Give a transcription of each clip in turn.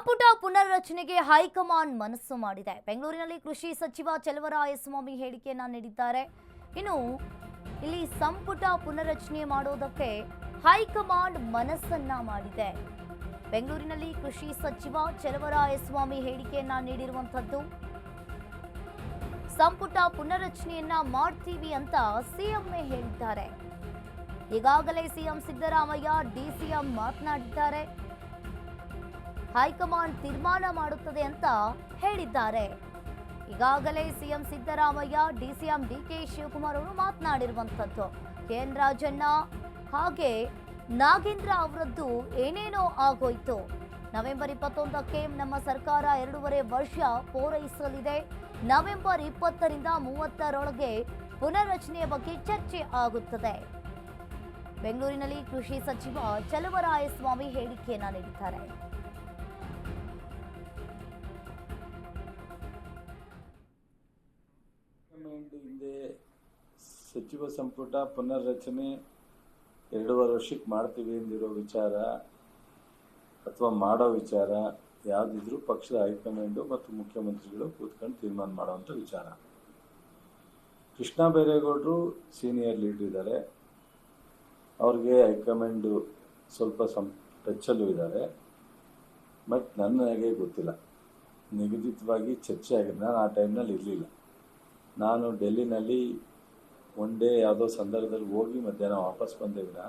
ಸಂಪುಟ ಪುನರ್ರಚನೆಗೆ ಹೈಕಮಾಂಡ್ ಮನಸ್ಸು ಮಾಡಿದೆ. ಬೆಂಗಳೂರಿನಲ್ಲಿ ಕೃಷಿ ಸಚಿವ ಚಲುವರಾಯಸ್ವಾಮಿ ಹೇಳಿಕೆಯನ್ನ ನೀಡಿದ್ದಾರೆ. ಇನ್ನು ಇಲ್ಲಿ ಸಂಪುಟ ಪುನರ್ರಚನೆ ಮಾಡೋದಕ್ಕೆ ಹೈಕಮಾಂಡ್ ಮನಸ್ಸನ್ನ ಮಾಡಿದೆ. ಬೆಂಗಳೂರಿನಲ್ಲಿ ಕೃಷಿ ಸಚಿವ ಚಲುವರಾಯಸ್ವಾಮಿ ಹೇಳಿಕೆಯನ್ನ ನೀಡಿರುವಂತದ್ದು. ಸಂಪುಟ ಪುನರ್ರಚನೆಯನ್ನ ಮಾಡ್ತೀವಿ ಅಂತ ಸಿಎಂ ಹೇಳಿದ್ದಾರೆ. ಈಗಾಗಲೇ ಸಿಎಂ ಸಿದ್ದರಾಮಯ್ಯ ಡಿಸಿಎಂ ಮಾತನಾಡಿದ್ದಾರೆ. ಹೈಕಮಾಂಡ್ ತೀರ್ಮಾನ ಮಾಡುತ್ತದೆ ಅಂತ ಹೇಳಿದ್ದಾರೆ. ಈಗಾಗಲೇ ಸಿಎಂ ಸಿದ್ದರಾಮಯ್ಯ ಡಿಸಿಎಂ ಡಿಕೆ ಶಿವಕುಮಾರ್ ಅವರು ಮಾತನಾಡಿರುವಂತದ್ದು. ಕೆಎನ್ ರಾಜಣ್ಣ ಹಾಗೆ ನಾಗೇಂದ್ರ ಅವರದ್ದು ಏನೇನೋ ಆಗೋಯ್ತು. ನವೆಂಬರ್ 21ಕ್ಕೆ ನಮ್ಮ ಸರ್ಕಾರ 2.5 ವರ್ಷ ಪೂರೈಸಲಿದೆ. ನವೆಂಬರ್ 20ರಿಂದ 30ರೊಳಗೆ ಪುನರ್ರಚನೆಯ ಬಗ್ಗೆ ಚರ್ಚೆ ಆಗುತ್ತದೆ. ಬೆಂಗಳೂರಿನಲ್ಲಿ ಕೃಷಿ ಸಚಿವ ಚಲುವರಾಯಸ್ವಾಮಿ ಹೇಳಿಕೆಯನ್ನ ನೀಡಿದ್ದಾರೆ. ಹಿಂದೆ ಸಚಿವ ಸಂಪುಟ ಪುನರ್ರಚನೆ 2.5 ವರ್ಷಕ್ಕೆ ಮಾಡ್ತೀವಿ ಎಂದಿರೋ ವಿಚಾರ ಅಥವಾ ಮಾಡೋ ವಿಚಾರ ಯಾವುದಿದ್ರೂ ಪಕ್ಷದ ಹೈಕಮಾಂಡು ಮತ್ತು ಮುಖ್ಯಮಂತ್ರಿಗಳು ಕೂತ್ಕೊಂಡು ತೀರ್ಮಾನ ಮಾಡುವಂಥ ವಿಚಾರ. ಕೃಷ್ಣ ಬೈರೇಗೌಡರು ಸೀನಿಯರ್ ಲೀಡರ್ ಇದ್ದಾರೆ. ಅವ್ರಿಗೆ ಹೈಕಮಾಂಡು ಸ್ವಲ್ಪ ಟಚ್ಚಲ್ಲೂ ಇದ್ದಾರೆ. ಬಟ್ ನನಗೆ ಗೊತ್ತಿಲ್ಲ, ನಿಗದಿತವಾಗಿ ಚರ್ಚೆ ಆಗಿದೆ. ನಾನು ಆ ಟೈಮ್ನಲ್ಲಿ ಇರಲಿಲ್ಲ. ನಾನು ಡೆಲ್ಲಿನಲ್ಲಿ ಒನ್ ಡೇ ಯಾವುದೋ ಸಂದರ್ಭದಲ್ಲಿ ಹೋಗಿ ಮಧ್ಯಾಹ್ನ ವಾಪಸ್ ಬಂದೆ ವಿನ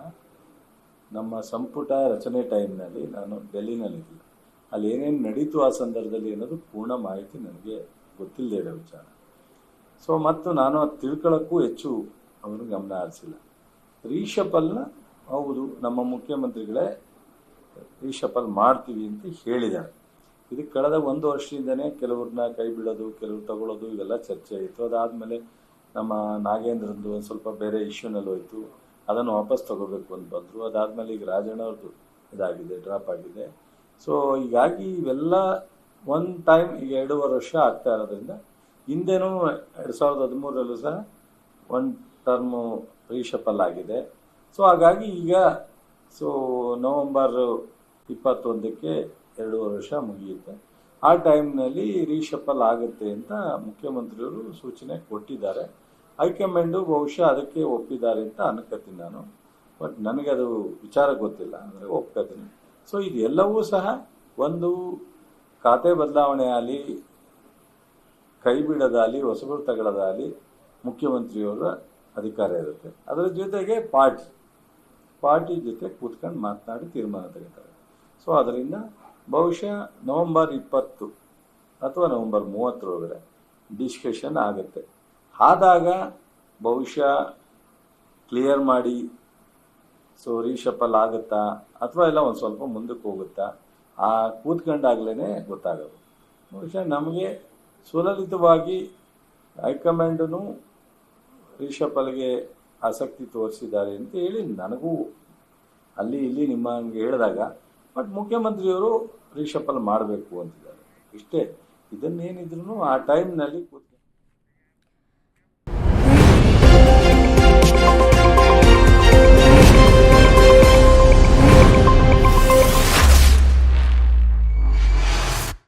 ನಮ್ಮ ಸಂಪುಟ ರಚನೆ ಟೈಮ್ನಲ್ಲಿ ನಾನು ಡೆಲ್ಲಿನಲ್ಲಿರಲಿಲ್ಲ. ಅಲ್ಲಿ ಏನೇನು ನಡೀತು ಆ ಸಂದರ್ಭದಲ್ಲಿ ಅನ್ನೋದು ಪೂರ್ಣ ಮಾಹಿತಿ ನನಗೆ ಗೊತ್ತಿಲ್ಲದೆ ಇರೋ ವಿಚಾರ. ಸೊ ಮತ್ತು ನಾನು ಅದು ತಿಳ್ಕೊಳ್ಳೋಕ್ಕೂ ಹೆಚ್ಚು ಅವರು ಗಮನ ಹರಿಸಿಲ್ಲ. ರೀಶಫಲ್ನ ಹೌದು, ನಮ್ಮ ಮುಖ್ಯಮಂತ್ರಿಗಳೇ ರೀಶಫಲ್ ಮಾಡ್ತೀವಿ ಅಂತ ಹೇಳಿದ್ದಾರೆ. ಇದಕ್ಕೆ ಕಳೆದ 1 ವರ್ಷದಿಂದನೇ ಕೆಲವ್ರನ್ನ ಕೈ ಬಿಡೋದು, ಕೆಲವ್ರು ತಗೊಳ್ಳೋದು, ಇವೆಲ್ಲ ಚರ್ಚೆ ಆಯಿತು. ಅದಾದಮೇಲೆ ನಮ್ಮ ನಾಗೇಂದ್ರಂದು ಒಂದು ಸ್ವಲ್ಪ ಬೇರೆ ಇಶ್ಯೂನಲ್ಲಿ ಹೋಯಿತು. ಅದನ್ನು ವಾಪಸ್ ತಗೋಬೇಕು ಅಂತ ಬಂದರು. ಅದಾದಮೇಲೆ ಈಗ ರಾಜಣ್ಣವ್ರದ್ದು ಇದಾಗಿದೆ, ಡ್ರಾಪ್ ಆಗಿದೆ. ಸೊ ಹೀಗಾಗಿ ಇವೆಲ್ಲ ಒನ್ ಟೈಮ್ ಈಗ 2.5 ವರ್ಷ ಆಗ್ತಾ ಇರೋದ್ರಿಂದ ಹಿಂದೆನೂ 2013ರಲ್ಲೂ ಸಹ 1 ಟರ್ಮು ರೀಶಫಲ್ ಆಗಿದೆ. ಸೊ ಹಾಗಾಗಿ ಈಗ ನವೆಂಬರ್ 21ಕ್ಕೆ 2.5 ವರ್ಷ ಮುಗಿಯುತ್ತೆ. ಆ ಟೈಮ್ನಲ್ಲಿ ರೀಶಫಲ್ ಆಗುತ್ತೆ ಅಂತ ಮುಖ್ಯಮಂತ್ರಿಯವರು ಸೂಚನೆ ಕೊಟ್ಟಿದ್ದಾರೆ. ಹೈಕಮಾಂಡು ಬಹುಶಃ ಅದಕ್ಕೆ ಒಪ್ಪಿದ್ದಾರೆ ಅಂತ ಅನ್ಕೋತೀನಿ ನಾನು. ಬಟ್ ನನಗದು ವಿಚಾರ ಗೊತ್ತಿಲ್ಲ, ಅಂದರೆ ಒಪ್ಕೋತೀನಿ. ಸೊ ಇದೆಲ್ಲವೂ ಸಹ ಒಂದು ಖಾತೆ ಬದಲಾವಣೆ ಆಗಲಿ, ಕೈ ಬಿಡೋದಾಗಲಿ, ಹೊಸಬರು ತಗೊಳ್ಳೋದಾಗಲಿ ಮುಖ್ಯಮಂತ್ರಿಯವರ ಅಧಿಕಾರ ಇರುತ್ತೆ. ಅದರ ಜೊತೆಗೆ ಪಾರ್ಟಿ ಜೊತೆ ಕೂತ್ಕೊಂಡು ಮಾತನಾಡಿ ತೀರ್ಮಾನ ತೆಗಿತಾರೆ. ಸೊ ಅದರಿಂದ ಬಹುಶಃ ನವೆಂಬರ್ 20 ಅಥವಾ ನವೆಂಬರ್ 30ರೊಳಗಡೆ ಡಿಸ್ಕಷನ್ ಆಗುತ್ತೆ. ಆದಾಗ ಬಹುಶಃ ಕ್ಲಿಯರ್ ಮಾಡಿ ರೀಶಫಲ್ ಆಗುತ್ತಾ ಅಥವಾ ಎಲ್ಲ ಒಂದು ಸ್ವಲ್ಪ ಮುಂದಕ್ಕೆ ಹೋಗುತ್ತಾ ಆ ಕೂತ್ಕೊಂಡಾಗಲೇ ಗೊತ್ತಾಗೋದು. ಬಹುಶಃ ನಮಗೆ ಸುಲಲಿತವಾಗಿ ಹೈಕಮಾಂಡನು ರೀಶಫಲ್ಗೆ ಆಸಕ್ತಿ ತೋರಿಸಿದ್ದಾರೆ ಅಂತ ಹೇಳಿ ನನಗೂ ಅಲ್ಲಿ ಇಲ್ಲಿ ನಿಮಗೆ ಹೇಳಿದಾಗ, ಬಟ್ ಮುಖ್ಯಮಂತ್ರಿಯವರು ರೀಶಫಲ್ ಮಾಡಬೇಕು ಅಂತಿದ್ದಾರೆ. ಇಷ್ಟೇ. ಇದನ್ನೇನಿದ್ರು ಆ ಟೈಮ್ನಲ್ಲಿ